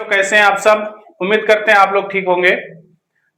तो कैसे हैं आप सब। उम्मीद करते हैं आप लोग ठीक होंगे।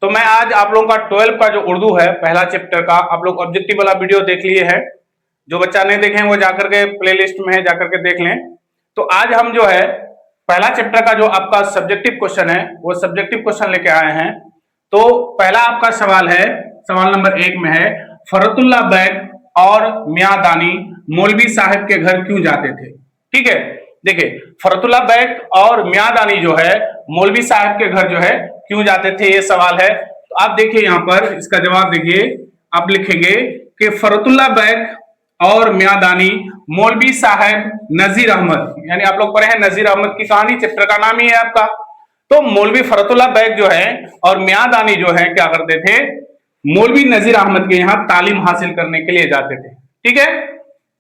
तो मैं आज आप लोगों का 12 का जो उर्दू है पहला चैप्टर का आप लोग ऑब्जेक्टिव वाला वीडियो देख लिए है। जो बच्चा नहीं देखे वो जाकर के प्लेलिस्ट में है, जाकर के देख लें। तो आज हम जो है पहला चैप्टर का जो आपका सब्जेक्टिव क्वेश्चन है वो सब्जेक्टिव क्वेश्चन लेके आए हैं। तो पहला आपका सवाल है, सवाल नंबर 1 में है, फरतुल्ला बैग और मियां दानी मौलवी साहब के घर क्यों जाते थे। ठीक है, देखिए फरतुल्ला बैग और मियां दानी जो है मौलवी साहब के घर जो है क्यों जाते थे, ये सवाल है। तो आप देखिए यहाँ पर इसका जवाब देखिए, आप लिखेंगे कि फरतुल्ला बैग और मियां दानी मौलवी साहब नजीर अहमद, यानी आप लोग पढ़े हैं नजीर अहमद की कहानी, चैप्टर का नाम ही है आपका। तो मौलवी फरतुल्ला बैग जो है और मियां दानी जो है क्या करते थे, मौलवी नजीर अहमद के यहाँ तालीम हासिल करने के लिए जाते थे। ठीक है,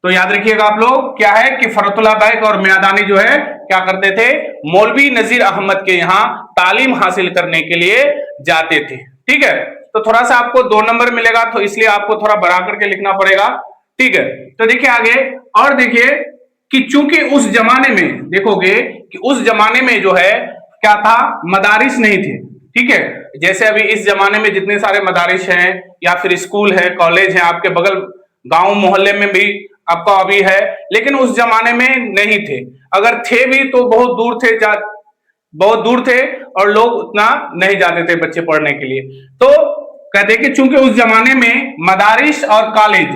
तो याद रखिएगा आप लोग क्या है कि फरतुल्ला बैग और मियां दानी जो है क्या करते थे, मौलवी नजीर अहमद के यहाँ तालीम हासिल करने के लिए जाते थे। ठीक है, तो थोड़ा सा आपको 2 नंबर मिलेगा, तो इसलिए आपको थोड़ा बढ़ा करके लिखना पड़ेगा। ठीक है, तो देखिए आगे और देखिए कि चूंकि उस जमाने में देखोगे कि उस जमाने में जो है क्या था, मदारिस नहीं थे। ठीक है, जैसे अभी इस जमाने में जितने सारे मदारिस हैं या फिर स्कूल है, कॉलेज है, आपके बगल गांव मोहल्ले में भी आपका अभी है, लेकिन उस जमाने में नहीं थे। अगर थे भी तो बहुत दूर थे, बहुत दूर थे और लोग उतना नहीं जाते थे बच्चे पढ़ने के लिए। तो कहते कि चूंकि उस जमाने में मदारिस और कॉलेज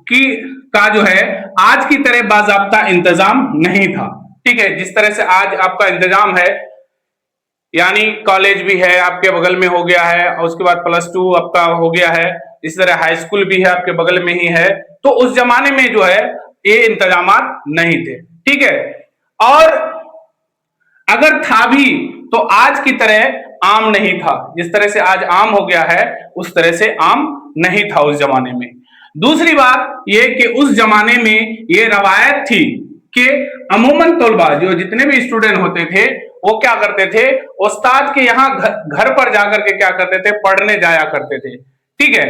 की का जो है आज की तरह बाजाब्ता इंतजाम नहीं था। ठीक है, जिस तरह से आज आपका इंतजाम है, यानी कॉलेज भी है आपके बगल में हो गया है और उसके बाद +2 आपका हो गया है, इस तरह हाई स्कूल भी है आपके बगल में ही है। तो उस जमाने में जो है ये इंतजामात नहीं थे। ठीक है, और अगर था भी तो आज की तरह आम नहीं था, जिस तरह से आज आम हो गया है उस तरह से आम नहीं था उस जमाने में। दूसरी बात ये कि उस जमाने में ये रवायत थी कि अमूमन तलबा जो जितने भी स्टूडेंट होते थे वो क्या करते थे, उस्ताद के यहाँ घर पर जाकर के क्या करते थे, पढ़ने जाया करते थे। ठीक है,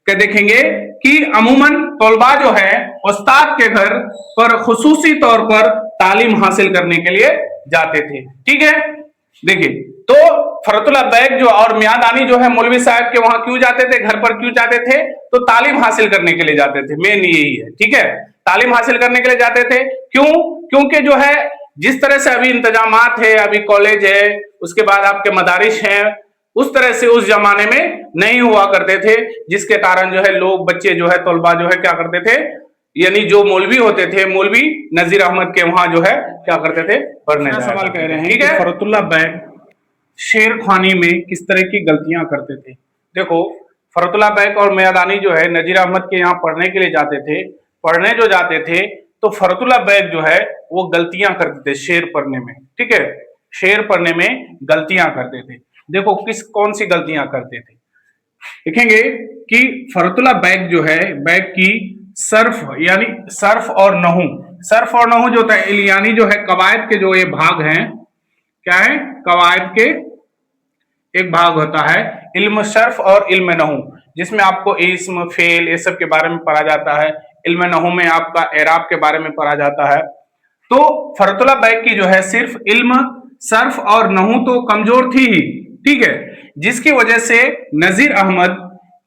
क्या देखेंगे कि अमूमन तलबा जो है उस्ताद के घर पर खुसूसी तौर पर तालीम हासिल करने के लिए जाते थे। ठीक है, देखिए तो फरतुल्ला बैग जो और मियां दानी जो है मौलवी साहब के वहां क्यों जाते थे, घर पर क्यों जाते थे, तो तालीम हासिल करने के लिए जाते थे, मेन यही है। ठीक है, तालीम हासिल करने के लिए जाते थे। क्यों? क्योंकि जो है जिस तरह से अभी इंतजामात है, अभी कॉलेज है, उसके बाद आपके मदारिस हैं, उस तरह से उस जमाने में नहीं हुआ करते थे, जिसके कारण जो है लोग बच्चे जो है तलबा जो है क्या करते थे, यानी जो मौलवी होते थे मौलवी नजीर अहमद के वहां जो है क्या करते थे, पढ़ने जाया। सवाल कह रहे हैं ठीक है, फरतुल्ला बैग शेर खानी में किस तरह की गलतियां करते थे। देखो फरतुल्ला बैग और मियां दानी जो है नजीर अहमद के यहाँ पढ़ने के लिए जाते थे, पढ़ने जो जाते थे तो फरतुल्ला बैग जो है वो गलतियां करते थे शेर पढ़ने में। ठीक है, शेर पढ़ने में गलतियां करते थे। देखो कौन सी गलतियां करते थे, देखेंगे कि फरतुल्ला बैग जो है बैग की सर्फ यानी सर्फ और नहू जो होता है, यानी जो है कवायद के जो ये भाग हैं, क्या है, कवायद के एक भाग होता है इल्म सर्फ और इल्म नहू, जिसमें आपको इस्म फेल ये सब के बारे में पढ़ा जाता है। इल्म नहू में आपका एराब के बारे में पढ़ा जाता है। तो फरतुल्ला बैग की जो है सिर्फ इल्म सर्फ और नहू तो कमजोर थी ही। ठीक है, जिसकी वजह से नजीर अहमद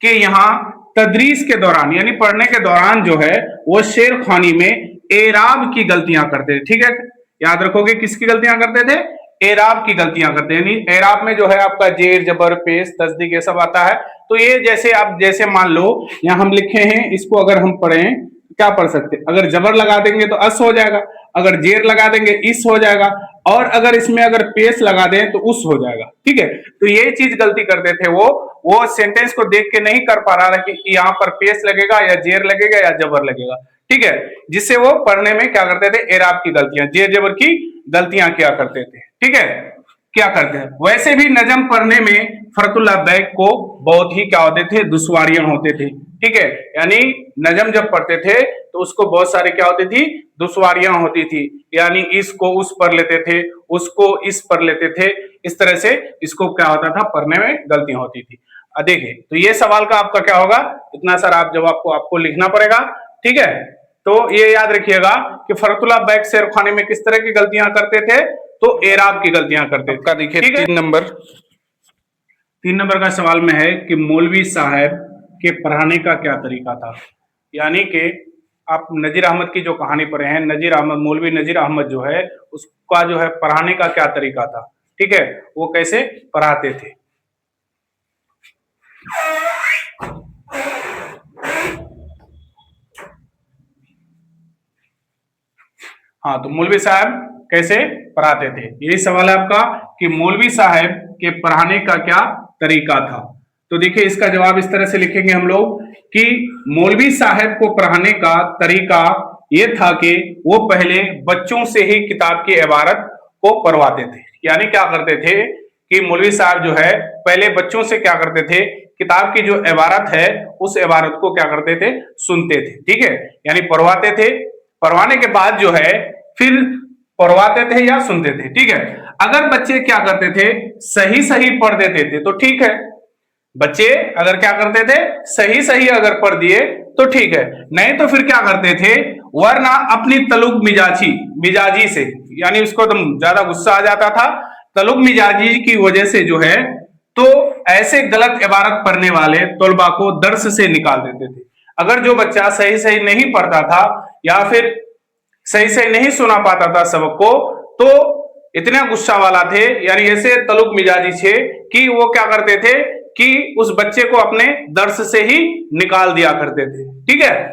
के यहाँ तदरीस के दौरान यानी पढ़ने के दौरान जो है वो शेर खानी में एराब की गलतियां करते थे। ठीक है, याद रखोगे किसकी गलतियां करते थे, एराब की गलतियां करते हैं। यानी एराब में जो है आपका जेर जबर पेश तस्दीक ये सब आता है। तो ये जैसे आप जैसे मान लो यहाँ हम लिखे हैं, इसको अगर हम पढ़ें क्या पढ़ सकते, अगर जबर लगा देंगे तो अस हो जाएगा, अगर जेर लगा देंगे इस हो जाएगा, और अगर इसमें अगर पेश लगा दें तो उस हो जाएगा। ठीक है, तो ये चीज गलती करते थे वो सेंटेंस को देख के नहीं कर पा रहा था कि यहाँ पर पेश लगेगा या जेर लगेगा या जबर लगेगा। ठीक है, जिससे वो पढ़ने में क्या करते थे, एराब की गलतियां जेर जबर की गलतियां क्या करते थे। ठीक है, क्या करते हैं। वैसे भी नजम पढ़ने में फरतुल्ला बैग को बहुत ही क्या होते थे, दुश्वारियां होते थे। ठीक है, यानी नजम जब पढ़ते थे तो उसको बहुत सारी क्या होती थी, दुश्वारियां होती थी। यानी इसको उस पर लेते थे, उसको इस पर लेते थे, इस तरह से इसको क्या होता था, पढ़ने में गलतियां होती थी। देखिए तो ये सवाल का आपका क्या होगा, इतना सारा आप जवाब को आपको लिखना पड़ेगा। ठीक है, तो ये याद रखिएगा कि फरतुल्ला बैग शेर खानी में किस तरह की गलतियां करते थे, तो एराब की गलतियां करते थे। देखिए ठीक है, 3 नंबर का सवाल में है कि मौलवी साहब के पढ़ाने का क्या तरीका था। यानी कि आप नजीर अहमद की जो कहानी पढ़े हैं, नजीर अहमद, मौलवी नजीर अहमद जो है उसका जो है पढ़ाने का क्या तरीका था। ठीक है, वो कैसे पढ़ाते थे। हाँ, तो मौलवी साहब कैसे पढ़ाते थे, यही सवाल है आपका कि मौलवी साहब के पढ़ाने का क्या तरीका था। तो देखिए इसका जवाब इस तरह से लिखेंगे हम लोग कि मौलवी साहब को पढ़ाने का तरीका यह था कि वो पहले बच्चों से ही किताब की इबारत को पढ़वाते थे। यानी क्या करते थे कि मौलवी साहब जो है पहले बच्चों से क्या करते थे, किताब की जो इबारत है उस इबारत को क्या करते थे, सुनते थे। ठीक है, यानी पढ़वाते थे, पढ़वाने के बाद जो है फिर पढ़वाते थे या सुनते थे। ठीक है, अगर बच्चे क्या करते थे, सही सही पढ़ देते थे तो ठीक है, बच्चे अगर क्या करते थे, सही सही अगर पढ़ दिए तो ठीक है, नहीं तो फिर क्या करते थे, वरना अपनी तलुक मिजाजी से, यानी उसको एकदम ज्यादा गुस्सा आ जाता था, तलुक मिजाजी की वजह से जो है तो ऐसे गलत इबारत पढ़ने वाले तलबा को दर्स से निकाल देते थे। अगर जो बच्चा सही सही नहीं पढ़ता था या फिर सही सही नहीं सुना पाता था सबक को, तो इतना गुस्सा वाला थे, यानी ऐसे तलुक मिजाजी थे कि वो क्या करते थे कि उस बच्चे को अपने दर्स से ही निकाल दिया करते थे। ठीक है,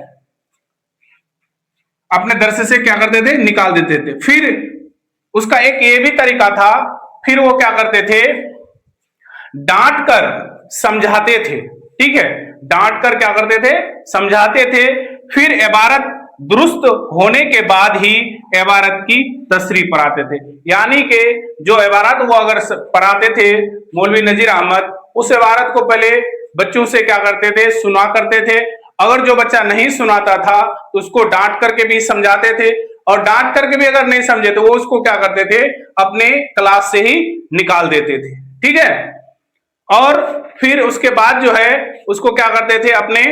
अपने दर्स से क्या करते थे, निकाल देते थे। फिर उसका एक ये भी तरीका था, फिर वो क्या करते थे, डांट कर समझाते थे। ठीक है, डांट कर क्या करते थे, समझाते थे, फिर इबारत दुरुस्त होने के बाद ही इबारत की तशरीह पढ़ाते थे। यानी कि जो इबारत वो अगर पढ़ाते थे मौलवी नजीर अहमद, उस इबारत को पहले बच्चों से क्या करते थे, सुना करते थे। अगर जो बच्चा नहीं सुनाता था तो उसको डांट करके भी समझाते थे, और डांट करके भी अगर नहीं समझे तो वो उसको क्या करते थे, अपने क्लास से ही निकाल देते थे। ठीक है, और फिर उसके बाद जो है उसको क्या करते थे, अपने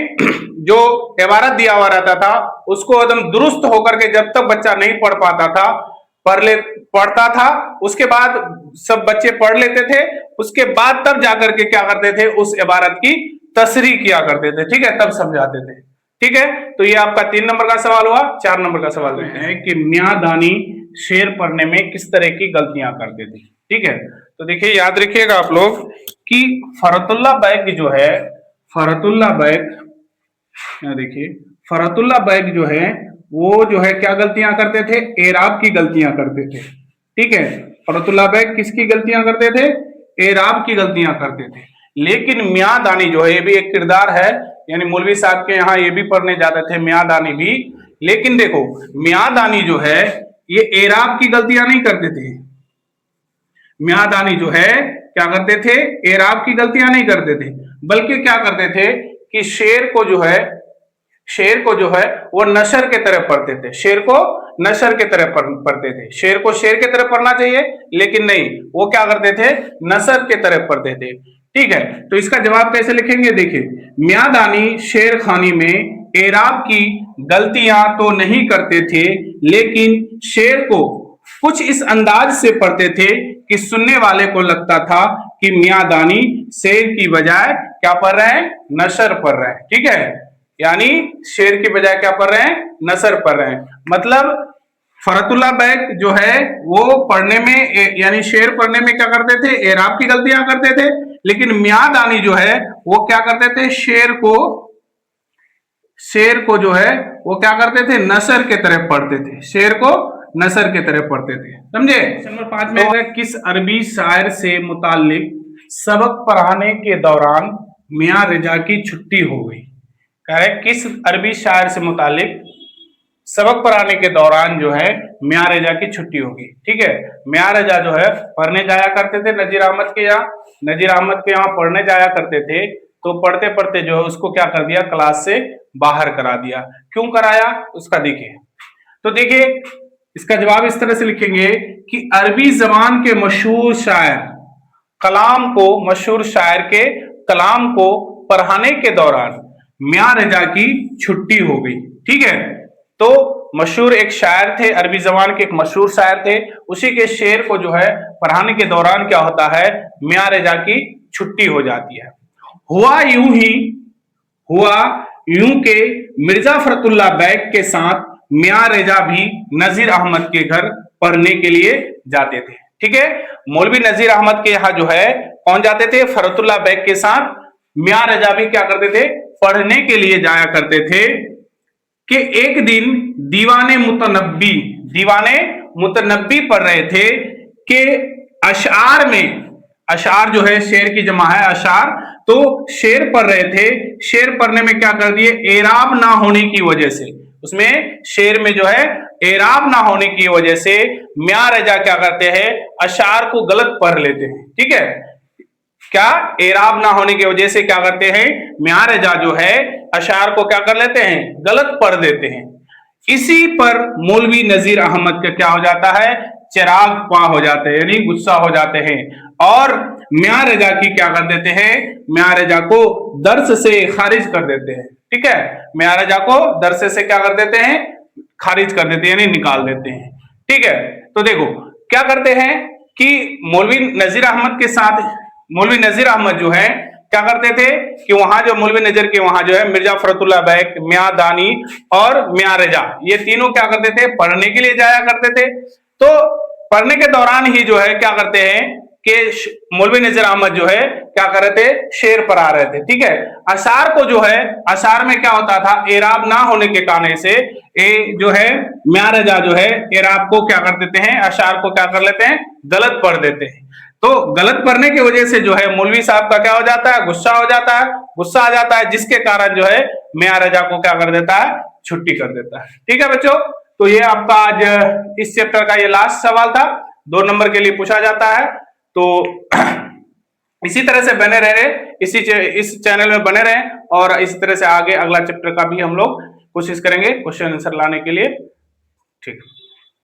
जो इबारत दिया हुआ रहता था उसको एकदम दुरुस्त होकर के, जब तक बच्चा नहीं पढ़ पाता था, पढ़ता था, उसके बाद सब बच्चे पढ़ लेते थे, उसके बाद तब जाकर के क्या करते थे, उस इबारत की तशरीह किया करते थे। ठीक है, तब समझाते थे। ठीक है, तो ये आपका 3 नंबर का सवाल हुआ। 4 नंबर का सवाल है कि मियां दानी शेर पढ़ने में किस तरह की गलतियां करते थे। ठीक है, तो देखिए याद रखिएगा आप लोग कि फरतुल्लाह बैग जो है, फरतुल्लाह बैग, देखिए फरतुल्लाह बैग जो है वो जो है क्या गलतियां करते थे, एराब की गलतियां करते थे। ठीक है, फरतुल्लाह बैग किसकी गलतियां करते थे, एराब की गलतियां करते थे। लेकिन मियां दानी जो है ये भी एक किरदार है, यानी मौलवी साहब के यहाँ ये भी पढ़ने जाते थे मियां दानी भी। लेकिन देखो मियां दानी जो है ये एराब की गलतियां नहीं करते थे। मियां दानी जो है क्या करते थे, एराब की गलतियां नहीं करते थे, बल्कि क्या करते थे कि शेर को जो है वो नशर के तरह पढ़ते थे। शेर को नशर के तरह पढ़ते थे। शेर को शेर के तरह पढ़ना चाहिए, लेकिन नहीं, वो क्या करते थे, नशर के तरह पढ़ते थे। ठीक है, तो इसका जवाब कैसे लिखेंगे, देखिए मियां दानी शेर खानी में एराब की गलतियां तो नहीं करते थे, लेकिन शेर को कुछ इस अंदाज से पढ़ते थे कि सुनने वाले को लगता था कि मियां दानी शेर की बजाय क्या पढ़ रहे हैं, नशर पढ़ रहे हैं। ठीक है, यानी शेर की बजाय क्या पढ़ रहे हैं, नशर पढ़ रहे हैं। मतलब फरतुल्लाह बैग जो है वो पढ़ने में, यानी शेर पढ़ने में क्या करते थे, एराब की गलतियां करते थे, लेकिन मियां दानी जो है वो क्या करते थे, शेर को जो है वो क्या करते थे, नशर के तरह पढ़ते थे। शेर को नसर के तरह पढ़ते थे। समझे। नंबर 5 में तो, किस अरबी शायर से मुताल्लिक सबक पढ़ाने के दौरान मियां रजा की छुट्टी हो गई। कह रहे किस अरबी शायर से मुताल्लिक सबक पढ़ाने के दौरान जो है मियां रजा की छुट्टी होगी। ठीक है, मियां रजा जो है पढ़ने जाया करते थे नजीर अहमद के यहाँ, नजीर अहमद के यहाँ पढ़ने जाया करते थे। तो पढ़ते पढ़ते जो है उसको क्या कर दिया, क्लास से बाहर करा दिया। क्यों कराया उसका देखिए, तो देखिए इसका जवाब इस तरह से लिखेंगे कि अरबी जबान के मशहूर शायर मशहूर शायर के कलाम को पढ़ाने के दौरान मियां रजा की छुट्टी हो गई। ठीक है, तो मशहूर एक शायर थे, अरबी जबान के एक मशहूर शायर थे, उसी के शेर को जो है पढ़ाने के दौरान क्या होता है, मियां रजा की छुट्टी हो जाती है। हुआ यूं के मिर्जा फरतुल्ला बैग के साथ मियां रजा भी नजीर अहमद के घर पढ़ने के लिए जाते थे। ठीक है, मौलवी नजीर अहमद के यहाँ जो है कौन जाते थे, फरतुल्ला बैग के साथ मियां रजा भी क्या करते थे, पढ़ने के लिए जाया करते थे। कि एक दिन दीवाने मुतनब्बी पढ़ रहे थे कि अशआर में, अशार जो है शेर की जमा है अशार, तो शेर पढ़ रहे थे, शेर पढ़ने में क्या कर दिए, एराब ना होने की वजह से, उसमें शेर में जो है एराब ना होने की वजह से मियां रजा क्या करते हैं, अशार को गलत पढ़ लेते हैं। ठीक है, क्या एराब ना होने की वजह से क्या करते हैं, मियां रजा जो है अशार को क्या कर लेते हैं, गलत पढ़ देते हैं। इसी पर मौलवी नजीर अहमद का क्या हो जाता है, चिराग पा हो जाते हैं, यानी गुस्सा हो जाते हैं और मियां रजा की क्या कर देते हैं, मियां रजा को दर्स से खारिज कर देते हैं। ठीक है, मियां रजा को दर्स से क्या कर देते हैं, खारिज कर देते हैं, यानी निकाल देते हैं। ठीक है, तो देखो क्या करते हैं कि मौलवी नजीर अहमद के साथ, मौलवी नजीर अहमद जो है क्या करते थे कि वहां जो मौलवी नजर के वहां जो है मिर्जा फरतुल्ला बैग, मियां दानी और मियां रजा, ये तीनों क्या करते थे, पढ़ने के लिए जाया करते थे। तो पढ़ने के दौरान ही जो है क्या करते हैं कि मौलवी नजीर अहमद जो है क्या कर रहे थे, शेर पढ़ा रहे थे। ठीक है, अशार को जो है, अशार में क्या होता था, एराब ना होने के कारण से जो है मियां रजा जो है एराब को क्या कर देते हैं, अशार को क्या कर लेते हैं, गलत पढ़ देते हैं। तो गलत पढ़ने की वजह से जो है मौलवी साहब का क्या हो जाता है, गुस्सा हो जाता है, गुस्सा आ जाता है, जिसके कारण जो है मियां रजा को क्या कर देता है, छुट्टी कर देता है। ठीक है बच्चों, तो ये आपका आज इस चैप्टर का ये लास्ट सवाल था, 2 नंबर के लिए पूछा जाता है। तो इसी तरह से बने रहे, इस चैनल में बने रहें और इसी तरह से आगे अगला चैप्टर का भी हम लोग कोशिश करेंगे क्वेश्चन आंसर लाने के लिए। ठीक है।